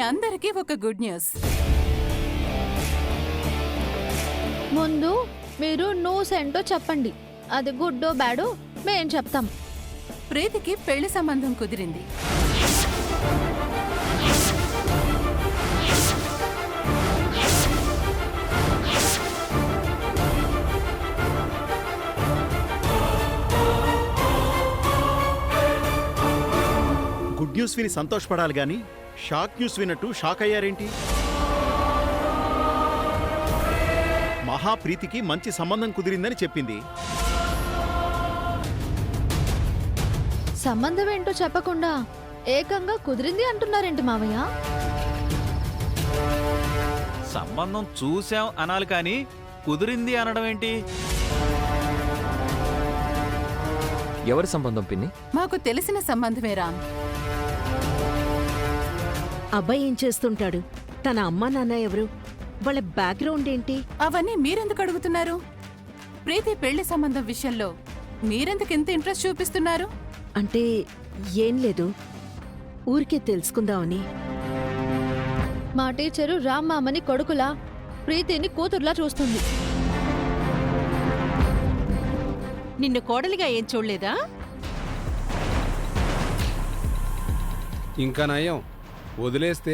అందరికీ ఒక good news. ముందు మీరు న్యూస్ ఏంటో చెప్పండి. అది గుడ్డో బ్యాడో మేం చెప్తాం. ప్రీతికి పెళ్లి సంబంధం కుదిరింది. గుడ్ న్యూస్ విని సంతోషపడాలి గాని షాక్ న్యూస్ విన్నట్టు షాక్ అయ్యారేంటి? మహాప్రీతికి మంచి సంబంధం కుదిరిందని చెప్పింది. సంబంధం ఏంటో చెప్పకుండా ఏకంగా కుదిరింది అంటున్నారేంటి మావయ్య? సంబంధం చూశాం అనాలి కానీ కుదిరింది అనడం ఏంటి? ఎవరి సంబంధం పిన్ని? మాకు తెలిసిన సంబంధమే రామ్. అబ్బాయి ఏం చేస్తుంటాడు? తన అమ్మా నాన్న ఎవరు? వాళ్ళ బ్యాక్గ్రౌండ్ ఏంటి? అవన్నీ మీరెందుకు అడుగుతున్నారు? ప్రీతి పెళ్లి సంబంధం విషయంలో మీరెందుకు ఇంత ఇంట్రెస్ట్ చూపిస్తున్నారు? అంటే ఏం లేదు, ఊరికే తెలుసుకుందామని. మా టీచరు రామ్ మామని కొడుకులా, ప్రీతిని కూతుర్లా చూస్తుంది. నిన్ను కోడలిగా ఏం చూడలేదా? ఇంకా నయం, వదిలేస్తే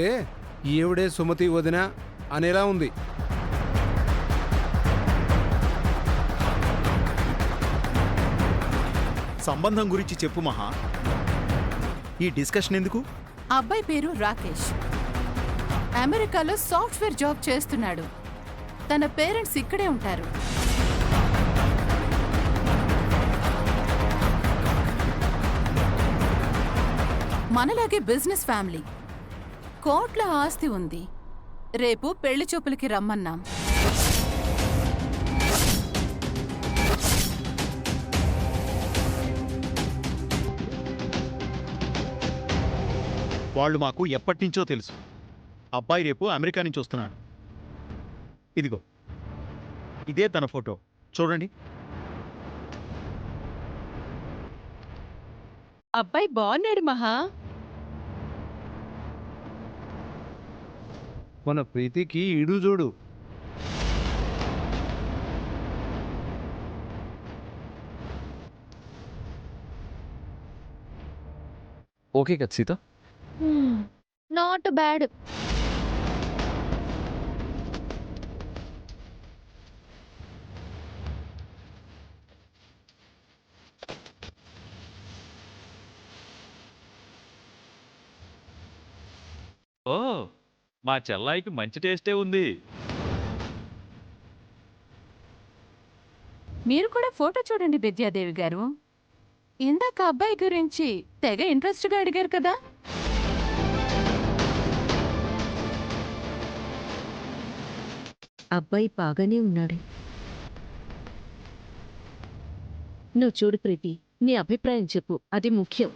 ఈవిడే సుమతి వదిన అనేలా ఉంది. సంబంధం గురించి చెప్పు మహా. ఈ డిస్కషన్ ఎందుకు? అబ్బాయి పేరు రాకేష్. అమెరికాలో సాఫ్ట్వేర్ జాబ్ చేస్తున్నాడు. తన పేరెంట్స్ ఇక్కడే ఉంటారు. మనలాగే బిజినెస్ ఫ్యామిలీ. కోట్ల ఆస్తి ఉంది. రేపు పెళ్లి చూపులకి రమ్మన్నాం. వాళ్ళు మాకు ఎప్పటినుంచో తెలుసు. అబ్బాయి రేపు అమెరికా నుంచి వస్తున్నాడు. ఇదిగో ఇదే తన ఫోటో చూడండి. అబ్బాయి బాగున్నాడు మహా. మన ప్రీతికి ఇడు చూడు. ఓకే కదా సీత? Not bad. ఓ, మా చెల్లాయికి మంచి టేస్టే ఉంది. మీరు కూడా ఫోటో చూడండి విద్యాదేవి గారు. ఇందాక అబ్బాయి గురించి తెగ ఇంట్రెస్ట్గా అడిగారు కదా. అబ్బాయి బాగానే ఉన్నాడు. నువ్వు చూడు ప్రీతి, నీ అభిప్రాయం చెప్పు, అది ముఖ్యం.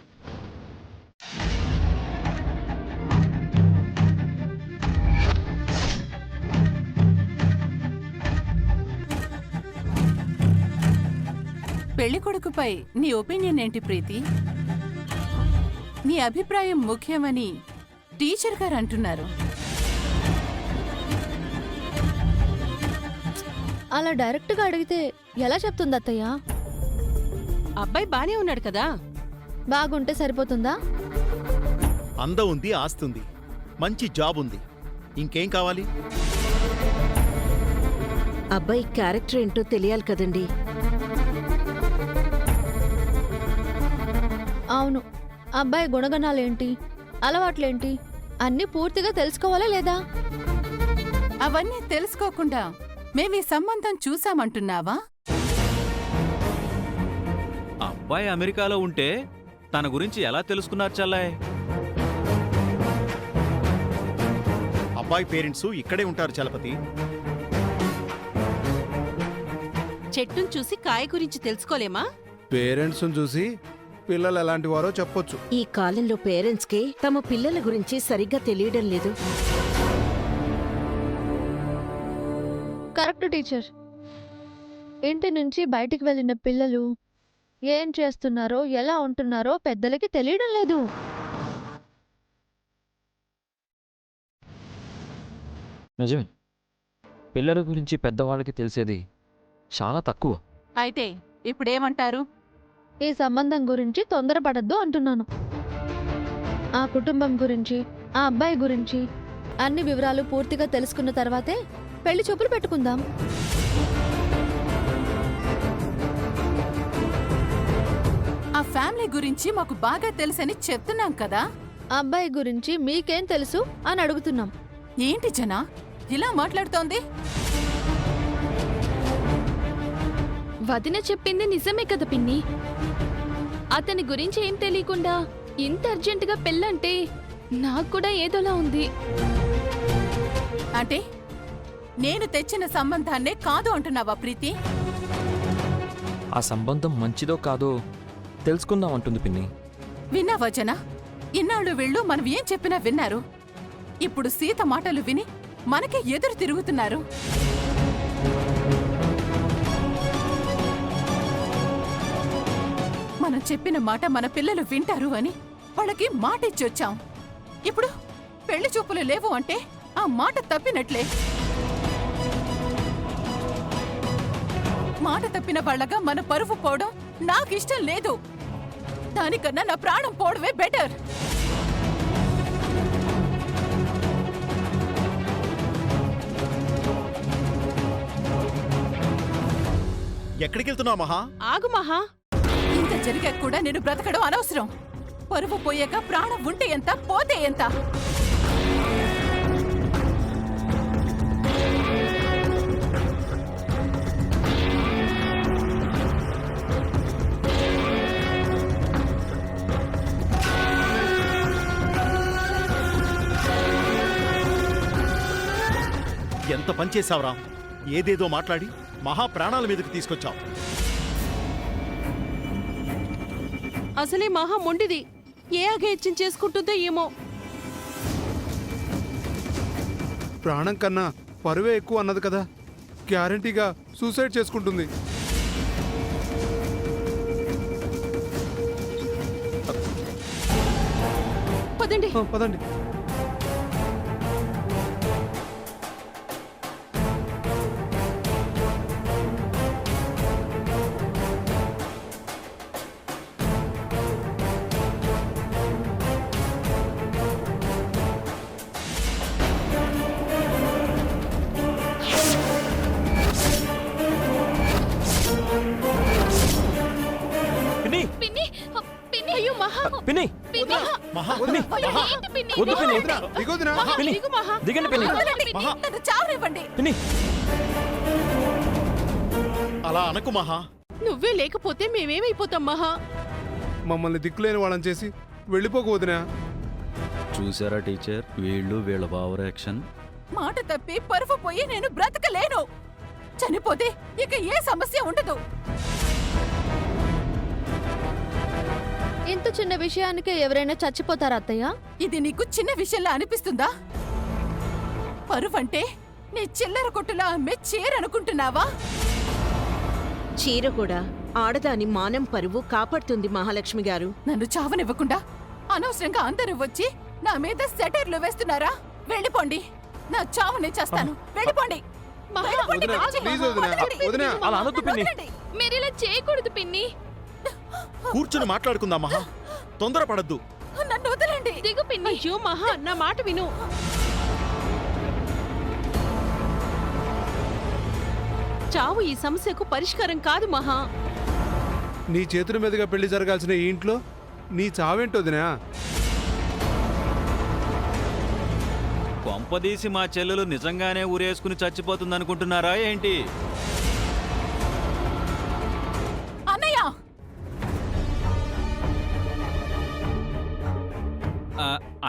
పెళ్లి కొడుకుపై నీ ఒపీనియన్ ఏంటి ప్రీతి? నీ అభిప్రాయం ముఖ్యమని టీచర్ గారు అంటున్నారు. అలా డైరెక్ట్గా అడిగితే ఎలా చెప్తుంది అత్తయ్య? అబ్బాయి బానే ఉన్నాడు కదా. బాగుంటే సరిపోతుందా? అందం ఉంది, ఆస్తి ఉంది, మంచి జాబ్ ఉంది. ఇంకేం కావాలి? అబ్బాయి క్యారెక్టర్ ఏంటో తెలియాలి కదండి. అవును, అబ్బాయి గుణగణాలేంటి, అలవాట్లేంటి అన్నీ పూర్తిగా తెలుసుకోవాలా లేదా? అవన్నీ తెలుసుకోకుండా మేమీ సంబంధం చూసామంటున్నావా? అబ్బాయి అమెరికాలో ఉంటే తన గురించి ఎలా తెలుసుకున్నారు చెల్లాయ్? అబ్బాయి పేరెంట్స్ ఇక్కడే ఉంటారు చలపతి. చెట్టును చూసి కాయ గురించి తెలుసుకోలేమా? పేరెంట్స్ చూసి పిల్లలు ఎలాంటి వారో చెప్పొచ్చు. ఈ కాలంలో పేరెంట్స్కి తమ పిల్లల గురించి సరిగ్గా తెలియడం లేదు. Correct teacher. ఇంటి నుంచి బయటికి వెళ్ళిన పిల్లలు ఏం చేస్తున్నారో, ఎలా ఉంటున్నారో పెద్దలకి తెలియడం లేదు. నిజమే. పిల్లల గురించి పెద్దవాళ్ళకి తెలిసేది చాలా తక్కువ. అయితే ఇప్పుడేమంటారు? ఈ సంబంధం గురించి తొందరపడద్దు అంటున్నాను. ఆ కుటుంబం గురించి, ఆ అబ్బాయి గురించి అన్ని వివరాలు పూర్తిగా తెలుసుకున్న తర్వాతే పెళ్లి చూపులు పెట్టుకుందాం. ఆ ఫ్యామిలీ గురించి మాకు బాగా తెలుసని చెప్తున్నాం కదా. ఆ అబ్బాయి గురించి మీకేం తెలుసు అని అడుగుతున్నాం. ఏంటి జనా ఇలా మాట్లాడుతోంది? వదిన చెప్పింది నిజమే కదా పిన్ని. అతని గురించి ఏం తెలియకుండా ఇంత అర్జెంటుగా పెళ్ళంటే నాకు కూడా ఏదోలా ఉంది. అంటే నేను తెచ్చిన సంబంధాన్నే కాదు అంటున్నావా ప్రీతి? ఆ సంబంధం మంచిదో కాదో తెలుసుకుందాం అంటుంది పిన్ని. విన్నావా జనా? ఇన్నాళ్ళు వీళ్ళు మనం ఏం చెప్పినా విన్నారు. ఇప్పుడు సీత మాటలు విని మనకే ఎదురు తిరుగుతున్నారు. మనం చెప్పిన మాట మన పిల్లలు వింటారు అని వాళ్ళకి మాట ఇచ్చొచ్చాం. ఇప్పుడు పెళ్లి చూపులు లేవు అంటే ఆ మాట తప్పినట్లే. మాట తప్పిన వాళ్ళగా మన పరువు పోవడం నాకిష్టం లేదు. దానికన్నా నా ప్రాణం పోవడమే బెటర్. ఎక్కడికి వెళ్తున్నావు మహా? ఆగు మహా. ఇంత జరిగాక కూడా నేను బ్రతకడం అనవసరం. పరువు పోయాక ప్రాణం ఉంటే ఎంత, పోతే ఎంత? ఎంత పని చేశావురా? ఏదేదో మాట్లాడి మహా ప్రాణాల మీదకి తీసుకొచ్చావు. అసలే మహా మొండిది. ఏ అఘేచ్యం చేసుకుంటుందో ఏమో. ప్రాణం కన్నా పరువే ఎక్కువ అన్నది కదా, గ్యారంటీగా సూసైడ్ చేసుకుంటుంది. పదండి. పదండి. పిన్ని, పిన్ని పిన్ని అయ్యో మహా. పిన్ని, పిన్ని మహా పిన్ని, ఏంటి పిన్ని? వద్దు పిన్ని. దిగొద్దునా? పిన్ని, దిగు మహా. దిగండి పిన్ని. వదలండి, మహా. నన్ను చావనివ్వండి. పిన్ని, అలా అనకు మహా. నువ్వే లేకపోతే మేమేమైపోతాం మహా. మమ్మల్ని దిక్కులేని వాళ్ళని చేసి వెళ్ళిపోకు వదినా. చూసారా టీచర్, వీళ్ళ ఓవర్ యాక్షన్. మాట తప్పి పరువు పోయి నేను బ్రతకలేను. చనిపోతే ఇక ఏ సమస్య ఉండదు. ఇంత చిన్న విషయానికే ఎవరైనా చచ్చిపోతారా అత్తయ్య? ఇది నీకు చిన్న విషయంలా అనిపిస్తుందా? పరువంటే నీ చిల్లర కొట్టులా అమ్మే చీరనుకుంటున్నావా? చీర కూడా ఆడదాని మానం పరువు కాపాడుతుంది మహాలక్ష్మి గారు. నన్ను చావనివ్వకుండా అనవసరంగా అందరూ వచ్చి నా మీద సెటైర్లు వేస్తున్నారా? వెళ్ళిపోండి. నా చావునే చేస్తాను. వెళ్ళిపోండి. వెళ్ళిపోండి. వదినా, ప్లీజ్ వదినా, వదలండి. వదినా. అలా అనొద్దు పిన్ని. వదలండి. మీరు ఇలా చేయకూడదు పిన్ని. కూర్చుని మాట్లాడుకుందాం మహా. తొందరపడద్దు. నన్ను వదలండి. దిగు పిన్ని. అయ్యో మహా, నా మాట విను. చావు ఈ సమస్యకు పరిష్కారం కాదు మహా. నీ చేతుల మీదుగా పెళ్లి జరగాల్సిన ఈ ఇంట్లో నీ చావేంటోదినా? కొంపదీసి మా చెల్లెలు నిజంగానే ఊరేసుకుని చచ్చిపోతుందనుకుంటున్నారా ఏంటి? అన్నయ్య,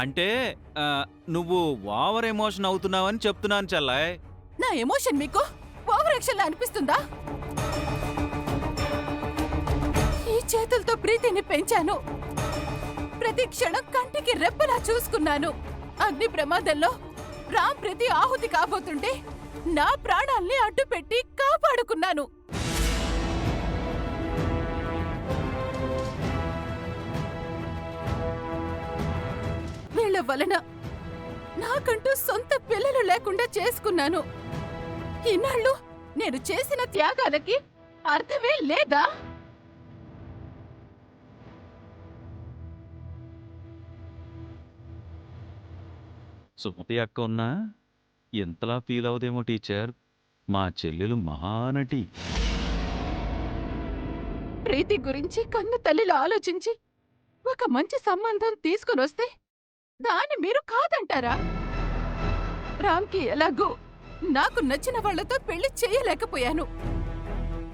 అంటే నువ్వు ఓవర్ ఎమోషన్ అవుతున్నావని చెప్తున్నాను చెల్లాయ్. నా ఎమోషన్ మీకు ఓవర్ యాక్షన్ లా అనిపిస్తుందా? ఈ చేతులతో ప్రీతిని పెంచాను. ప్రతి క్షణం కంటికి రెప్పలా చూసుకున్నాను. అగ్ని ప్రమాదంలో రామ్ ప్రతి ఆహుతి కాబోతుంటే నా ప్రాణాల్ని అడ్డుపెట్టి కాపాడుకున్నాను. వీళ్ళ వలన నాకంటూ సొంత పిల్లలు లేకుండా చేసుకున్నాను. ఇన్నాళ్ళు నేను చేసిన త్యాగాలకి అర్థమే లేదా? సుమతి అక్క ఉన్నా ఎంతలా ఫీల్ అవుదేమో టీచర్. మా చెల్లెలు మహానటి. ప్రీతి గురించి కన్న తల్లిలో ఆలోచించి ఒక మంచి సంబంధం తీసుకుని వస్తే దాన్ని మీరు కాదంటారా? రామ్కి ఎలాగో నాకు నచ్చిన వాళ్లతో పెళ్లి చేయలేకపోయాను.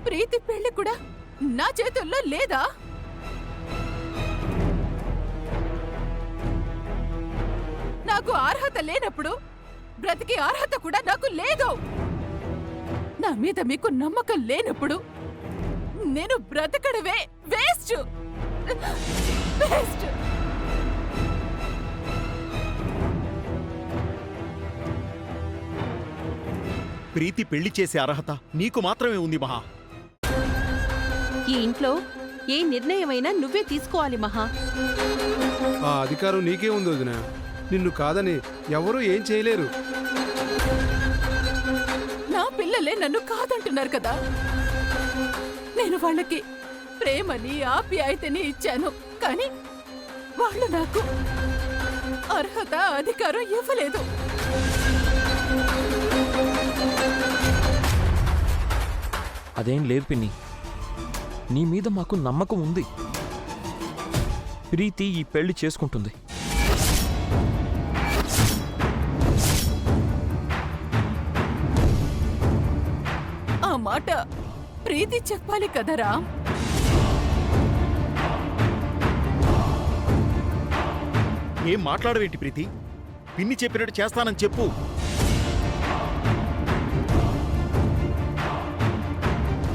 ప్రీతి పెళ్లి కూడా నా చేతుల్లో లేదా? నాకు అర్హత లేనప్పుడు బ్రతికి అర్హత కూడా నాకు లేదు. నా మీద మీకు నమ్మకం లేనప్పుడు నేను బ్రతకడమే వేస్ట్. వేస్ట్. ప్రీతి పెళ్లి చేసే అర్హత నీకు మాత్రమే ఉంది మహా. ఈ ఇంట్లో ఏ నిర్ణయమైనా నువ్వే తీసుకోవాలి మహా. ఆ అధికారం నీకే ఉంది వదినా. నిన్ను కాదని ఎవరూ ఏం చేయలేరు. నా పిల్లలే నన్ను కాదంటున్నారు కదా. నేను వాళ్ళకి ప్రేమని ఆప్యాయతని ఇచ్చాను, కానీ వాళ్ళు నాకు అర్హత అధికారం ఇవ్వలేదు. అదేం లేదు పిన్ని. నీ మీద మాకు నమ్మకం ఉంది. ప్రీతి ఈ పెళ్లి చేసుకుంటుంది. ఆ మాట ప్రీతి చెప్పాలి కదరా. ఏం మాట్లాడవేంటి ప్రీతి? పిన్ని చెప్పినట్టు చేస్తానని చెప్పు.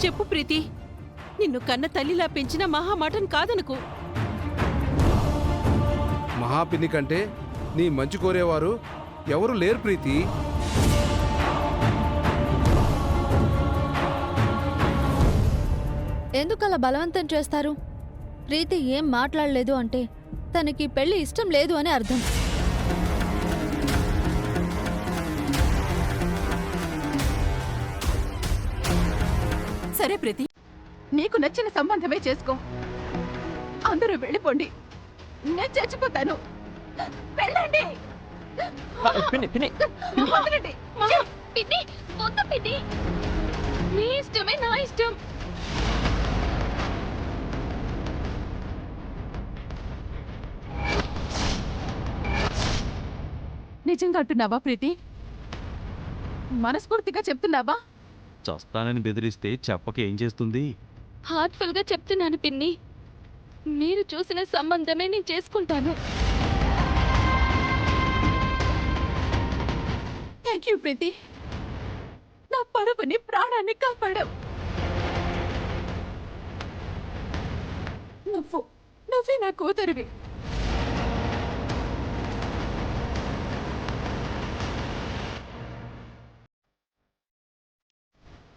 చెప్పు ప్రీతి, నిన్ను కన్న తల్లిలా పెంచిన మహా మాటను కాదనుకో. మహాపిన్ని కంటే నీ మంచి కోరేవారు ఎవరు లేరు ప్రీతి. ఎందుకలా బలవంతం చేస్తారు? ప్రీతి ఏం మాట్లాడలేదు అంటే తనకి పెళ్లి ఇష్టం లేదు అని అర్థం. సరే ప్రీతి, నీకు నచ్చిన సంబంధమే చేసుకో. అందరూ వెళ్ళిపోండి, నేను చచ్చిపోతాను. వెళ్ళండి. పిన్ని పిన్ని వదలండి. పిన్ని, వద్దు పిన్ని. నీ ఇష్టమే నా ఇష్టం. నిజంగా అంటున్నావా ప్రీతి? మనస్ఫూర్తిగా చెప్తున్నావా? చస్తానని బెదిరిస్తే చెప్పక ఏం చేస్తుంది? హార్ట్ఫుల్ గా చెప్తున్నాను పిన్ని. మీరు చూసిన సంబంధమే నేను చేసుకుంటాను. థ్యాంక్ యూ ప్రీతి. నా పరువుని ప్రాణాన్ని కాపాడావు. నువ్వే నా కూతురివి.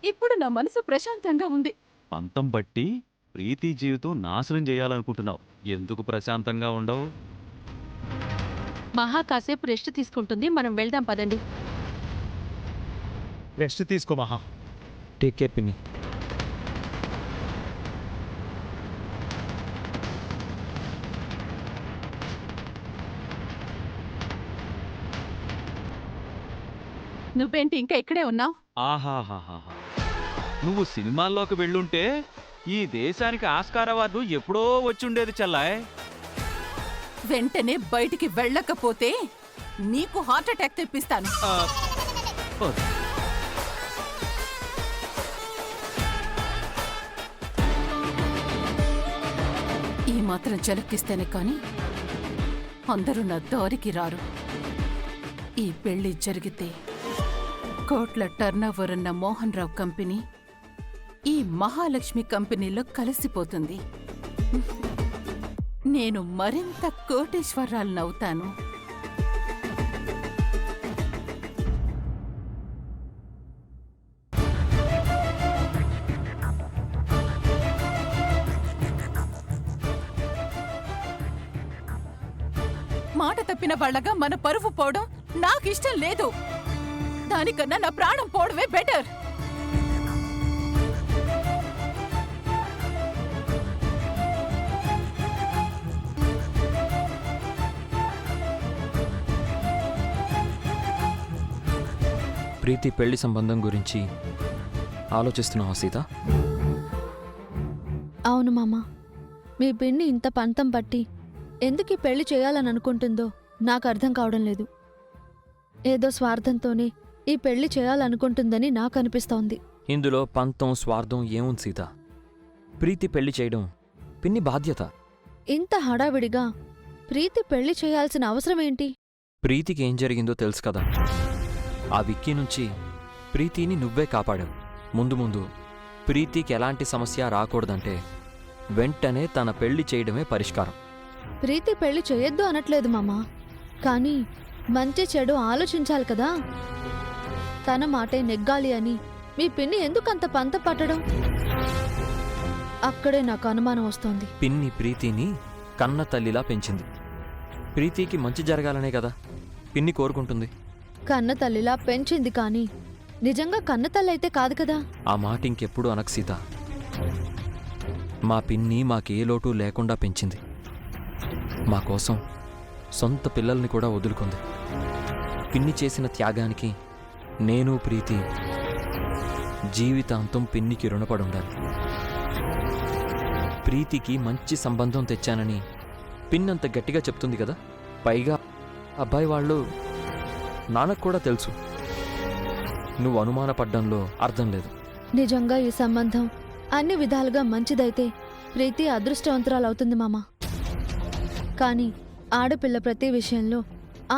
ఇప్పుడు నా మనసు ప్రశాంతంగా ఉంది. పంతం బట్టి ప్రీతి జీవితం నాశనం చేయాలనుకుంటున్నావు. ఎందుకు ప్రశాంతంగా ఉండవు? మహా కాసేపు రెస్ట్ తీసుకుంటుంది, మనం వెళ్దాం పదండి. రెస్ట్ తీసుకో మహా. టేక్ కేర్ పిన్ని. నువ్వేంటి ఇంకా ఇక్కడే ఉన్నావు? ఆహాహాహా, నువ్వు సినిమాల్లోకి వెళ్ళుంటే ఈ దేశానికి ఆస్కార్ అవార్డు ఎప్పుడో వచ్చుండేది చెల్లాయ్. వెంటనే బయటికి వెళ్ళకపోతే నీకు హార్ట్ అటాక్ తెప్పిస్తాను. ఆ, ఓ, ఈ మాత్రం చలక్కిస్తేనే కాని అందరూ నా దారికి రారు. ఈ పెళ్లి జరిగితే కోట్ల టర్నోవర్ ఉన్న మోహన్ రావు కంపెనీ ఈ మహాలక్ష్మి కంపెనీలో కలిసిపోతుంది. నేను మరింత కోటేశ్వరాలనవుతాను. మాట తప్పిన వాళ్ళగా మన పరువు పోవడం నాకు ఇష్టం లేదు. దానికన్నా నా ప్రాణం పోవడమే బెటర్. ప్రీతి పెళ్లి సంబంధం గురించి ఆలోచిస్తున్నావా సీత? అవును మామ, మీ పిన్ని ఇంత పంతం పట్టి ఎందుకు ఈ పెళ్లి చేయాలని అనుకుంటుందో నాకు అర్థం కావడం లేదు. ఏదో స్వార్థంతోనే ఈ పెళ్లి చేయాలనుకుంటుందని నాకు అనిపిస్తోంది. ఇందులో పంతం స్వార్థం ఏముంది సీత? ప్రీతి పెళ్లి చేయడం పిన్ని బాధ్యత. ఇంత హడావిడిగా ప్రీతి పెళ్లి చేయాల్సిన అవసరం ఏంటి? ప్రీతికి ఏం జరిగిందో తెలుసు కదా. ఆ విక్కీ నుంచి ప్రీతిని నువ్వే కాపాడావు. ముందు ముందు ప్రీతికి ఎలాంటి సమస్య రాకూడదంటే వెంటనే తన పెళ్లి చేయడమే పరిష్కారం. ప్రీతి పెళ్లి చేయొద్దు అనట్లేదు మామ, కానీ మంచి చెడు ఆలోచించాలి కదా. తన మాటే నెగ్గాలి అని మీ పిన్ని ఎందుకంత పంత పట్టడం? అక్కడే నాకు అనుమానం వస్తోంది. పిన్ని ప్రీతిని కన్న తల్లిలా పెంచింది. ప్రీతికి మంచి జరగాలనే కదా పిన్ని కోరుకుంటుంది. కన్న తల్లిలా పెంచింది కానీ నిజంగా కన్న తల్లి అయితే కాదు కదా. ఆ మాట ఇంకెప్పుడు అనకు సీత. మా పిన్ని మాకే లోటు లేకుండా పెంచింది. మా కోసం సొంత పిల్లల్ని కూడా వదులుకుంది. పిన్ని చేసిన త్యాగానికి నేను ప్రీతి జీవితాంతం పిన్నికి రుణపడి ఉండాలి. ప్రీతికి మంచి సంబంధం తెచ్చానని పిన్నంత గట్టిగా చెప్తుంది కదా. పైగా అబ్బాయి వాళ్ళు నాన్నకు కూడా తెలుసు. నువ్వు అనుమానపడ్డంలో అర్థం లేదు. నిజంగా ఈ సంబంధం అన్ని విధాలుగా మంచిదైతే ప్రీతి అదృష్టవంతురాలవుతుంది మామ. కానీ ఆడపిల్ల ప్రతి విషయంలో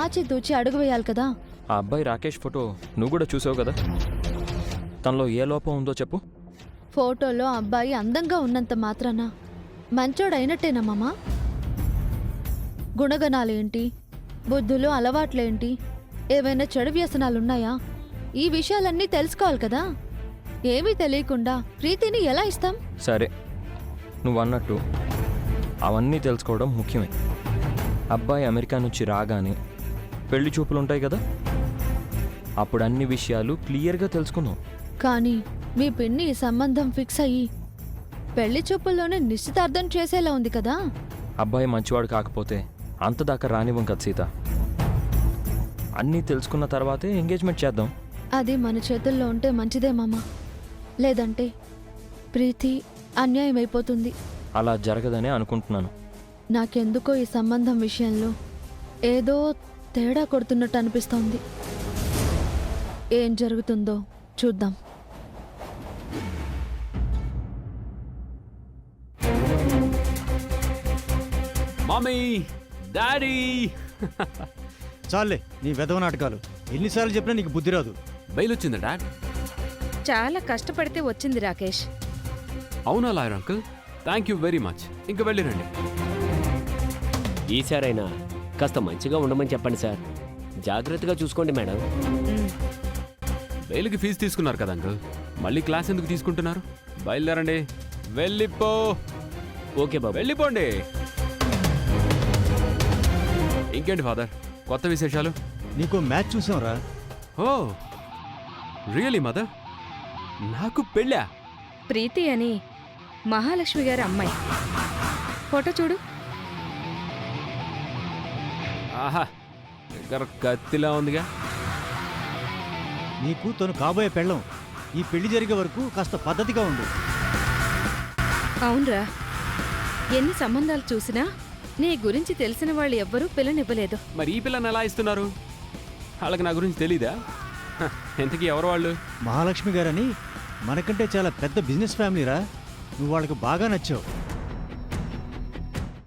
ఆచితూచి అడుగు వేయాలి కదా. ఆ అబ్బాయి రాకేష్ ఫోటో నువ్వు కూడా చూసావు కదా. తనలో ఏ లోపం ఉందో చెప్పు. ఫోటోలో అబ్బాయి అందంగా ఉన్నంత మాత్రాన మంచోడైనట్టేనా మామ? గుణగణాలేంటి, బుద్ధులు అలవాట్లేంటి, ఏవైనా చెడు వ్యసనాలున్నాయా? ఈ విషయాలన్నీ తెలుసుకోవాలి కదా. ఏమీ తెలియకుండా ప్రీతిని ఎలా ఇస్తాం? సరే, నువ్వన్నట్టు అవన్నీ తెలుసుకోవడం ముఖ్యమే. అబ్బాయి అమెరికా నుంచి రాగానే పెళ్లి చూపులుంటాయి కదా, అప్పుడు అన్ని విషయాలు క్లియర్గా తెలుసుకుందాం. కానీ మీ పిన్ని ఈ సంబంధం ఫిక్స్ అయ్యి పెళ్లి చూపుల్లోనే నిశ్చితార్థం చేసేలా ఉంది కదా. అబ్బాయి మంచివాడు కాకపోతే అంతదాకా రానివ్వం కదా సీత. అన్నీ తెలుసుకున్న తర్వాతే ఎంగేజ్మెంట్ చేద్దాం. అది మన చేతుల్లో ఉంటే మంచిదే మామ. లేదంటే ప్రీతి అన్యాయం అయిపోతుంది. అలా జరగదనే అనుకుంటున్నాను. నాకెందుకో ఈ సంబంధం విషయంలో ఏదో తేడా కొడుతున్నట్టు అనిపిస్తోంది. ఏం జరుగుతుందో చూద్దాం. Mummy, daddy. చాలే నీ వెధవ నాటకాలు. ఎన్నిసార్లు చెప్పినా నీకు బుద్ధి రాదు. బయలు వచ్చిందా డాడ్? చాలా కష్టపడితే వచ్చింది రాకేష్. అవునా lawyer uncle, thank you very much. ఇంకా వెళ్ళిరండి. ఈసారైనా కాస్త మంచిగా ఉండమని చెప్పండి సార్. జాగ్రత్తగా చూసుకోండి మేడం. బెయిల్కి ఫీజు తీసుకున్నారు కదా అంకుల్, మళ్ళీ క్లాస్ ఎందుకు తీసుకుంటున్నారు? బయలుదేరండి. వెళ్ళిపో. ఓకే బాబు. వెళ్ళిపోండి. ఇంకేంటి ఫాదర్, కొత్త విశేషాలు? నీకు మ్యాచ్ చూసాంరా. ఓ రియలీ మదర్? నాకు పెళ్ళా? ప్రీతి అని మహాలక్ష్మి గారి అమ్మాయి. ఫోటో చూడు. ఆహా, దగ్గర కత్తిలా ఉందిగా. నీకు తను కాబోయే పెళ్ళం. ఈ పెళ్లి జరిగే వరకు కాస్త పద్ధతిగా ఉండు. అవునరా, ఎన్ని సంబంధాలు చూసినా నీ గురించి తెలిసిన వాళ్ళు ఎవ్వరూ పిల్లనివ్వలేదు. మరి ఈ పిల్లని ఎలా ఇస్తున్నారు? వాళ్ళకి నా గురించి తెలీదా? హ, ఎంతకీ ఎవరు వాళ్ళు? మహాలక్ష్మి గారని మనకంటే చాలా పెద్ద బిజినెస్ ఫ్యామిలీరా. నువ్వు వాళ్ళకి బాగా నచ్చావు.